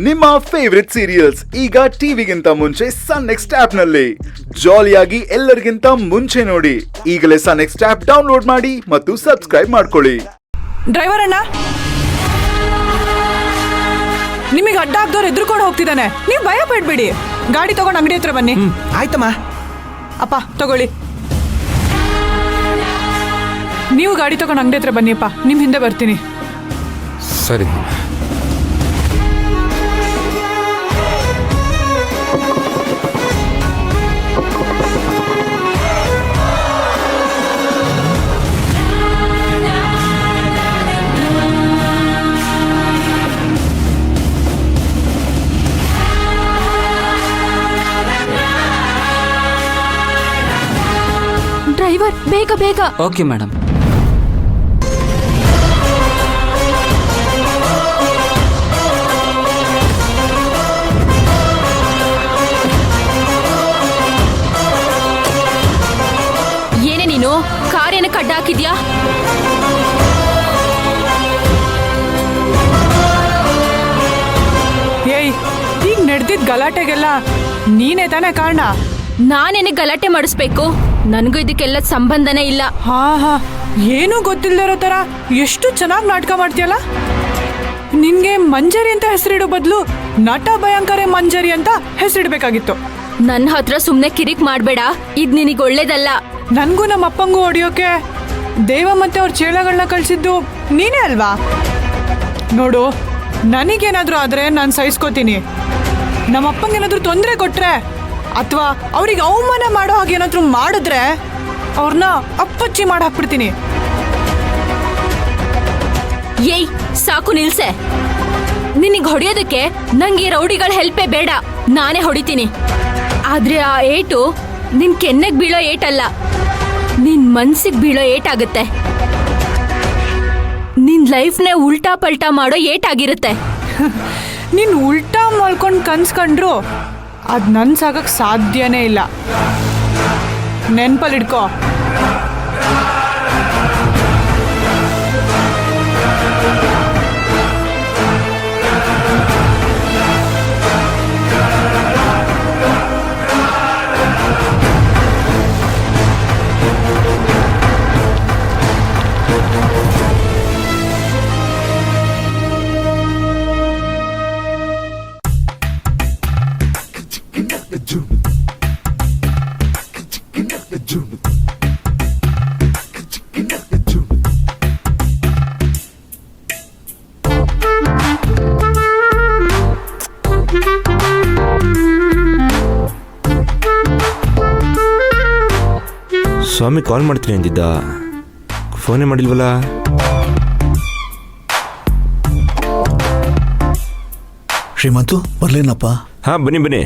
ನಿಮ್ಮ favourite serials ಈಗ ಟಿವಿಗಿಂತ ಮುಂಚೆ ಸನ್ ನೆಕ್ಸ್ಟ್ ಆಪ್ ನಲ್ಲಿ ಜಾಲಿಯಾಗಿ ಎಲ್ಲರಿಗಿಂತ ಮುಂಚೆ ನೋಡಿ. ಈಗಲೇ ಸನ್ ನೆಕ್ಸ್ಟ್ ಆಪ್ ಡೌನ್ಲೋಡ್ ಮಾಡಿ ಮತ್ತು ಸಬ್ಸ್ಕ್ರೈಬ್ ಮಾಡ್ಕೊಳ್ಳಿ. ಡ್ರೈವರ್ ಅಣ್ಣ, ನಿಮಗೆ ಅಡ್ಡ ಹಾಕ್ದವ್ರು ಎದ್ರುಕೊಂಡು ಹೋಗ್ತಿದ್ದಾನೆ. ನೀವು ಭಯ ಪಡ್ಬೇಡಿ, ಗಾಡಿ ತಗೊಂಡು ಅಂಗಡಿ ಹತ್ರ ಬನ್ನಿ. ಆಯ್ತಮ್ಮ. ಅಪ್ಪ ತಗೊಳ್ಳಿ, ನೀವು ಗಾಡಿ ತಗೊಂಡು ಅಂಗಡಿ ಹತ್ರ ಬನ್ನಿಪ್ಪ, ನಿಮ್ ಹಿಂದೆ ಬರ್ತೀನಿ. ಸರಿ. ಡ್ರೈವರ್ ಬೇಗ ಬೇಗ. Okay madam. ಏನೇ ನೀನು ಕಾರ್ ಏನಕ್ಕೆ ಅಡ್ಡ ಹಾಕಿದ್ಯಾ? ಏಯ್, ಈಗ ನಡೆದಿದ್ದ ಗಲಾಟೆಗೆಲ್ಲ ನೀನೇ ತಾನೇ ಕಾರಣ. ನಾನೇನೆ ಗಲಾಟೆ ಮಾಡಿಸ್ಬೇಕು? ನನಗೂ ಇದಕ್ಕೆಲ್ಲ ಸಂಬಂಧನೇ ಇಲ್ಲ. ಹಾ ಹಾ, ಏನೂ ಗೊತ್ತಿಲ್ಲದಿರೋ ತರ ಎಷ್ಟು ಚೆನ್ನಾಗಿ ನಾಟಕ ಮಾಡ್ತೀಯಲ್ಲ. ನಿನ್ಗೆ ಮಂಜರಿ ಅಂತ ಹೆಸರಿಡೋ ಬದಲು ನಟ ಭಯಂಕರ ಮಂಜರಿ ಅಂತ ಹೆಸರಿಡ್ಬೇಕಾಗಿತ್ತು. ನನ್ನ ಹತ್ರ ಸುಮ್ನೆ ಕಿರಿಕ್ ಮಾಡ್ಬೇಡ, ಇದ್ ನಿನಗೆ ಒಳ್ಳೇದಲ್ಲ. ನನ್ಗೂ ನಮ್ಮ ಅಪ್ಪಂಗೂ ಹೊಡಿಯೋಕೆ ದೇವ ಮತ್ತೆ ಅವ್ರ ಚೇಳಗಳನ್ನ ಕಳ್ಸಿದ್ದು ನೀನೇ ಅಲ್ವಾ? ನೋಡು, ನನಗೇನಾದ್ರೂ ಆದ್ರೆ ನಾನು ಸಹಿಸ್ಕೋತೀನಿ. ನಮ್ಮ ಅಪ್ಪಂಗೇನಾದ್ರೂ ತೊಂದರೆ ಕೊಟ್ರೆ ಅಥವಾ ಅವ್ರಿಗೆ ಅವಮಾನ ಮಾಡೋ ಹಾಗೆ ಏನಾದ್ರೂ ಮಾಡಿದ್ರೆ ಅವ್ರನ್ನ ಅಪ್ಪಚ್ಚಿ ಮಾಡಿ ಹಾಕ್ಬಿಡ್ತೀನಿ. ಏಯ್ ಸಾಕು, ನಿಲ್ಸೆ. ನಿನಗೆ ಹೊಡಿಯೋದಕ್ಕೆ ನಂಗೆ ರೌಡಿಗಳ ಹೆಲ್ಪೇ ಬೇಡ, ನಾನೇ ಹೊಡಿತೀನಿ. ಆದ್ರೆ ಆ ಏಟು ನಿನ್ ಕೆನ್ನೆಗ್ ಬೀಳೋ ಏಟಲ್ಲ, ನಿನ್ ಮನ್ಸಿಗೆ ಬೀಳೋ ಏಟಾಗುತ್ತೆ. ನಿನ್ ಲೈಫ್ನೇ ಉಲ್ಟಾ ಪಲ್ಟಾ ಮಾಡೋ ಏಟಾಗಿರುತ್ತೆ. ನೀನು ಉಲ್ಟಾ ಮಾಡ್ಕೊಂಡು ಕನ್ಸ್ಕೊಂಡ್ರು ಅದು ನನ್ಸಾಗಕ್ಕೆ ಸಾಧ್ಯನೇ ಇಲ್ಲ. ನೆನ್ಪಲ್ಲಿಡ್ಕೋ. ಸ್ವಾಮಿ ಕಾಲ್ ಮಾಡ್ತೀನಿ ಅಂದಿದ್ದ, ಫೋನೇ ಮಾಡಿಲ್ವಲ್ಲ. ಶ್ರೀಮಂತು ಬರ್ಲೇನಪ್ಪ? ಹಾ ಬನ್ನಿ ಬನ್ನಿ.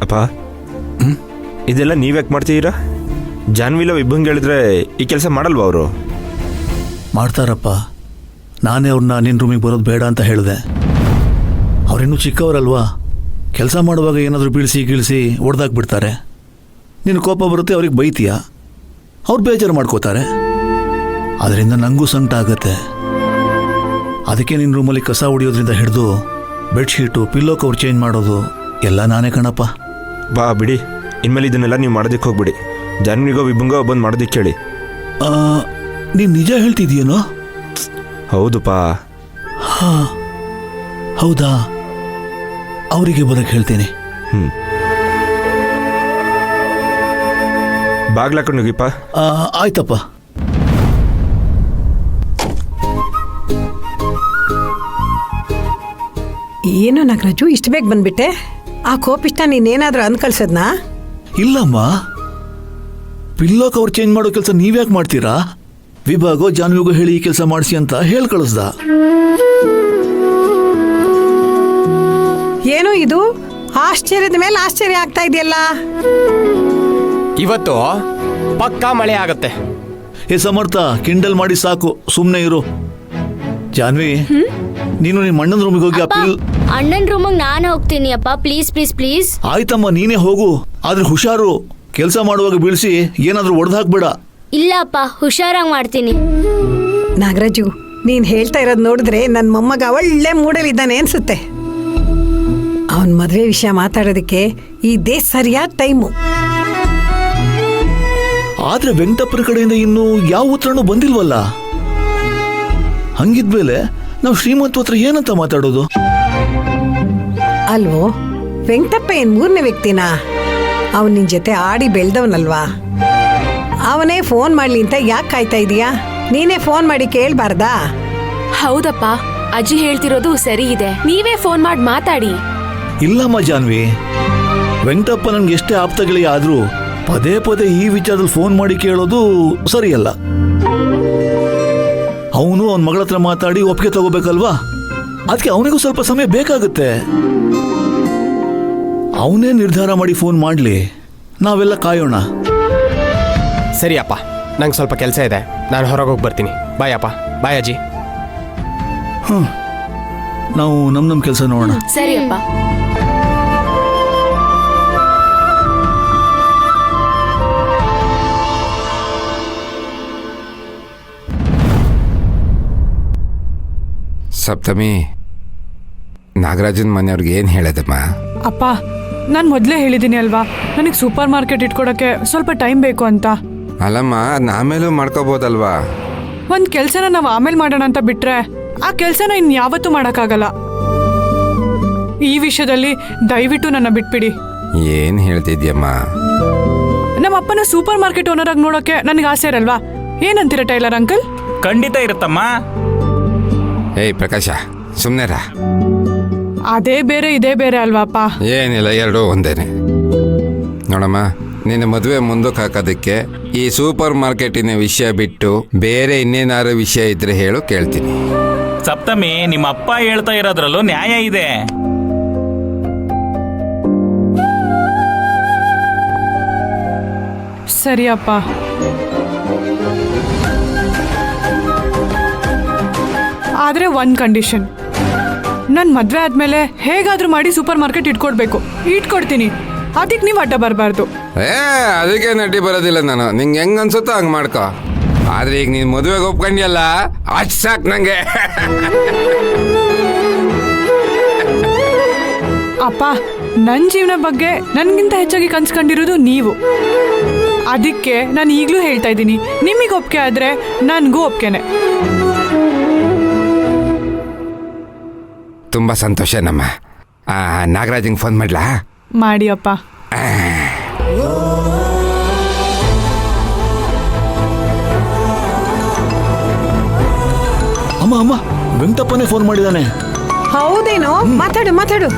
ಅಪ್ಪ, ಇದೆಲ್ಲ ನೀವ್ಯಾಕೆ ಮಾಡ್ತಿದ್ದೀರಾ? ಜಾನ್ವಿಲ ಇಬ್ಬಂಗೆ ಹೇಳಿದ್ರೆ ಈ ಕೆಲಸ ಮಾಡಲ್ವಾ ಅವರು? ಮಾಡ್ತಾರಪ್ಪ. ನಾನೇ ಅವ್ರನ್ನ ನಿನ್ನ ರೂಮಿಗೆ ಬರೋದು ಬೇಡ ಅಂತ ಹೇಳಿದೆ. ಅವರಿನ್ನೂ ಚಿಕ್ಕವರಲ್ವಾ, ಕೆಲಸ ಮಾಡುವಾಗ ಏನಾದರೂ ಬೀಳಿಸಿ ಗೀಳಿಸಿ ಹೊಡೆದಾಕ್ಬಿಡ್ತಾರೆ. ನಿನ್ನ ಕೋಪ ಬರುತ್ತೆ, ಅವ್ರಿಗೆ ಬೈತೀಯ, ಅವ್ರು ಬೇಜಾರು ಮಾಡ್ಕೋತಾರೆ. ಅದರಿಂದ ನನಗೂ ಸಂಕಟ ಆಗುತ್ತೆ. ಅದಕ್ಕೆ ನಿನ್ನ ರೂಮಲ್ಲಿ ಕಸ ಹೊಡಿಯೋದ್ರಿಂದ ಹಿಡಿದು ಬೆಡ್ಶೀಟು, ಪಿಲ್ಲೋ ಕವರ್ ಚೇಂಜ್ ಮಾಡೋದು ಎಲ್ಲ ನಾನೇ ಕಣಪ್ಪ. ಬಾ ಬಿಡಿ, ಇನ್ಮೇಲೆ ಇದನ್ನೆಲ್ಲ ನೀವು ಮಾಡೋದಕ್ಕೆ ಹೋಗ್ಬಿಡಿ. ಜಾನ್ವಿಗೋ ವಿಭಂಗೋ ಬಂದು ಮಾಡೋದಕ್ಕೆ ಹೇಳಿ. ನೀನು ನಿಜ ಹೇಳ್ತಿದ್ದೀಯೇನೋ? ಹೌದುಪಾ. ಹಾಂ ಹೌದಾ? ಅವರಿಗೆ ಬರೋಕ್ಕೆ ಹೇಳ್ತೀನಿ. ಬಾಗ್ಲಾಕೊಂಡು ಹೋಗಿಪ್ಪ. ಆಯ್ತಪ್ಪ. ಏನೋ ನಾಗರಾಜು, ಇಷ್ಟು ಬೇಗ ಬಂದ್ಬಿಟ್ಟೆ? ಆ ಕೋಪಿಷ್ಟ ನೀನೇನಾದ್ರೂ ಅಂದ್ಕಳ್ಸದ್ನಾ? ಇಲ್ಲಮ್ಮ, ಪಿಲ್ಲೋ ಕವರ್ ಚೇಂಜ್ ಮಾಡೋ ಕೆಲಸ ನೀವ್ಯಾಕೆ ಮಾಡ್ತೀರಾ? ವಿಭಾಗೋ ಜಾನ್ವಿಗೋ ಹೇಳಿ ಈ ಕೆಲಸ ಮಾಡಿಸಿ ಅಂತ ಹೇಳಿ ಕಳಿಸ್ದ. ಏನೋ ಇದು ಆಶ್ಚರ್ಯದ ಮೇಲೆ ಆಶ್ಚರ್ಯ ಆಗ್ತಾ ಇದೆಯಲ್ಲ. ಇವತ್ತು ಪಕ್ಕಾ ಮಳೆ ಆಗತ್ತೆ. ಏ ಸಮರ್ಥ, ಕಿಂಡಲ್ ಮಾಡಿ ಸಾಕು, ಸುಮ್ಮನೆ ಇರು. ಜಾನ್ವಿ, ನೀನು ನಿಮ್ಮ ಅಣ್ಣನ ರೂಮಿಗೆ ಹೋಗಿ ಅಣ್ಣನ ರೂಮಿಗೆ ನಾನು ಹೋಗ್ತೀನಿ ಅಪ್ಪ, ಪ್ಲೀಸ್ ಪ್ಲೀಸ್ ಪ್ಲೀಸ್. ಆಯ್ತಮ್ಮ, ನೀನೇ ಹೋಗು. ಆದ್ರೆ ಹುಷಾರು, ಕೆಲಸ ಮಾಡುವಾಗ ಬೀಳಿಸಿ ಏನಾದ್ರೂ ಒಡೆದು ಹಾಕ್ಬೇಡ. ಇಲ್ಲ ಅಪ್ಪ, ಹುಷಾರಾಗಿ ಮಾಡ್ತೀನಿ. ನಾಗರಾಜು, ನೀನು ಹೇಳ್ತಾ ಇರೋದು ನೋಡಿದ್ರೆ ನನ್ನ ಮೊಮ್ಮಗ ಒಳ್ಳೆ ಮೂಡಲಿದ್ದಾನೆ ಅನ್ಸುತ್ತೆ. ಅವನ ಮದುವೆ ವಿಷಯ ಮಾತಾಡೋದಕ್ಕೆ ಇದೇ ಸರಿಯಾದ ಟೈಮು. ಆದ್ರೆ ವೆಂಕಟಪ್ಪರ ಕಡೆಯಿಂದ ಇನ್ನೂ ಯಾವ ಉತ್ತರನೂ ಬಂದಿಲ್ವಲ್ಲ. ಹಂಗಿದ್ಮೇಲೆ ನಾವು ಶ್ರೀಮಂತ ಹತ್ರ ಏನಂತ ಮಾತಾಡೋದು? ಅಲ್ವೋ, ವೆಂಕಟಪ್ಪ ಏನ್ ಮೂರನೇ ವ್ಯಕ್ತಿನಾ? ಅವನ್ ನಿನ್ ಜೊತೆ ಆಡಿ ಬೆಳ್ದವನಲ್ವಾ? ಅವನೇ ಫೋನ್ ಮಾಡ್ಲಿ ಅಂತ ಯಾಕೆ ಕಾಯ್ತಾ ಇದೀಯಾ? ನೀನೇ ಫೋನ್ ಮಾಡಿ ಕೇಳ್ಬಾರ್ದಾ? ಹೌದಪ್ಪ, ಅಜ್ಜಿ ಹೇಳ್ತಿರೋದು ಸರಿ ಇದೆ. ನೀವೇ ಫೋನ್ ಮಾಡಿ ಮಾತಾಡಿ. ಇಲ್ಲಮ್ಮ ಜಾನ್ವಿ, ವೆಂಕಟಪ್ಪ ನನ್ಗೆ ಎಷ್ಟೇ ಆಪ್ತಗಳೇ ಆದ್ರೂ ಪದೇ ಪದೇ ಈ ವಿಚಾರದಲ್ಲಿ ಫೋನ್ ಮಾಡಿ ಕೇಳೋದು ಸರಿಯಲ್ಲ. ಅವನು ಅವನ ಮಗಳ ಹತ್ರ ಮಾತಾಡಿ ಒಪ್ಪಿಗೆ ತಗೋಬೇಕಲ್ವಾ? ಅದಕ್ಕೆ ಅವನಿಗೂ ಸ್ವಲ್ಪ ಸಮಯ ಬೇಕಾಗುತ್ತೆ. ಅವನೇ ನಿರ್ಧಾರ ಮಾಡಿ ಫೋನ್ ಮಾಡಲಿ, ನಾವೆಲ್ಲ ಕಾಯೋಣ. ಸರಿ ಅಪ್ಪ, ನಂಗೆ ಸ್ವಲ್ಪ ಕೆಲಸ ಇದೆ, ನಾನು ಹೊರಗೆ ಹೋಗಿ ಬರ್ತೀನಿ. ಬಾಯ್ ಅಪ್ಪ. ಬಾಯ್ ಅಜ್ಜಿ. ನಾವು ನಮ್ಮ ಕೆಲಸ ನೋಡೋಣ. ಸರಿ ಅಪ್ಪ. ಸಪ್ತಮಿ, ನಾಗರಾಜನ್ ಮನೆಯವ್ರಿಗೆ ಏನು ಹೇಳದಮ್ಮ? ಅಪ್ಪ, ನಾನು ಮೊದಲೇ ಹೇಳಿದ್ದೀನಿ ಅಲ್ವಾ, ನನಗೆ ಸೂಪರ್ ಮಾರ್ಕೆಟ್ ಇಟ್ಕೊಡೋಕ್ಕೆ ಸ್ವಲ್ಪ ಟೈಮ್ ಬೇಕು ಅಂತ. ಅಲ್ಲಮ್ಮ, ಆಮೇಲೂ ಮಾಡ್ಕೋಬೋದಲ್ವಾ? ಒಂದು ಕೆಲಸನ ನಾವು ಆಮೇಲೆ ಮಾಡೋಣ ಅಂತ ಬಿಟ್ರೆ ಆ ಕೆಲಸನ ಇನ್ಯಾವತ್ತೂ ಮಾಡೋಕ್ಕಾಗಲ್ಲ. ಈ ವಿಷಯದಲ್ಲಿ ದಯವಿಟ್ಟು ನನ್ನ ಬಿಟ್ಬಿಡಿ. ಏನು ಹೇಳ್ತಿದ್ಯಮ್ಮ? ನಮ್ಮ ಅಪ್ಪನ ಸೂಪರ್ ಮಾರ್ಕೆಟ್ ಓನರ್ ಆಗಿ ನೋಡೋಕೆ ನನಗೆ ಆಸೆ ಇರಲ್ವಾ? ಏನಂತೀರ ಟೈಲರ್ ಅಂಕಲ್? ಖಂಡಿತ ಇರುತ್ತಮ್ಮ. ಏಯ್ ಪ್ರಕಾಶ, ಸುಮ್ಮನೆರಾ? ಅದೇ ಬೇರೆ ಇದೇ ಬೇರೆ ಅಲ್ವಾಪ್ಪ? ಏನಿಲ್ಲ, ಎರಡೂ ಒಂದೇನೆ. ನೋಡಮ್ಮ, ನಿನ್ನ ಮದುವೆ ಮುಂದಕ್ಕೆ ಹಾಕೋದಕ್ಕೆ ಈ ಸೂಪರ್ ಮಾರ್ಕೆಟಿನ ವಿಷಯ ಬಿಟ್ಟು ಬೇರೆ ಇನ್ನೇನಾರು ವಿಷಯ ಇದ್ರೆ ಹೇಳು, ಕೇಳ್ತೀನಿ. ಸಪ್ತಮಿ, ನಿಮ್ಮ ಅಪ್ಪ ಹೇಳ್ತಾ ಇರೋದ್ರಲ್ಲೂ ನ್ಯಾಯ ಇದೆ. ಸರಿಯಪ್ಪ. ಆದ್ರೆ ಒಂದು ಕಂಡೀಷನ್, ನನ್ನ ಮದುವೆ ಆದ್ಮೇಲೆ ಹೇಗಾದ್ರೂ ಮಾಡಿ ಸೂಪರ್ ಮಾರ್ಕೆಟ್ ಇಟ್ಕೊಡ್ಬೇಕು. ಇಟ್ಕೊಡ್ತೀನಿ, ಅದಕ್ಕೆ ನೀವು ಅಡ್ಡ ಬರಬಾರ್ದು. ಅದಕ್ಕೆ ನಡ್ಡಿ ಬರೋದಿಲ್ಲ ನಾನು. ನಿಂಗೆ ಹೆಂಗ್ ಅನ್ಸುತ್ತೋ ಹಂಗೆ ಮಾಡ್ಕೊ. ಆದ್ರೆ ಈಗ ನೀನು ಮದುವೆಗೆ ಒಪ್ಕೊಂಡಿಯಲ್ಲ, ಅಷ್ಟು ಸಾಕು ನಂಗೆ. ಅಪ್ಪ, ನನ್ನ ಜೀವನ ಬಗ್ಗೆ ನನಗಿಂತ ಹೆಚ್ಚಾಗಿ ಕನ್ಸ್ಕೊಂಡಿರೋದು ನೀವು. ಅದಕ್ಕೆ ನಾನು ಈಗಲೂ ಹೇಳ್ತಾ ಇದ್ದೀನಿ, ನಿಮಗೆ ಒಪ್ಪಿಗೆ ಆದ್ರೆ ನನಗೂ ಒಪ್ಪಿಗೆನೆ. ತುಂಬ ಸಂತೋಷ ನಮ್ಮ. ನಾಗರಾಜಂಗೆ ಫೋನ್ ಮಾಡ್ಲಾ? ಮಾಡಿ ಅಪ್ಪ. ಅಮ್ಮ ಅಮ್ಮ, ವೆಂಕಟಪ್ಪನೇ ಫೋನ್ ಮಾಡಿದಾನೆ. ಹೌದೇನೋ? ಮಾತಾಡು ಮಾತಾಡು.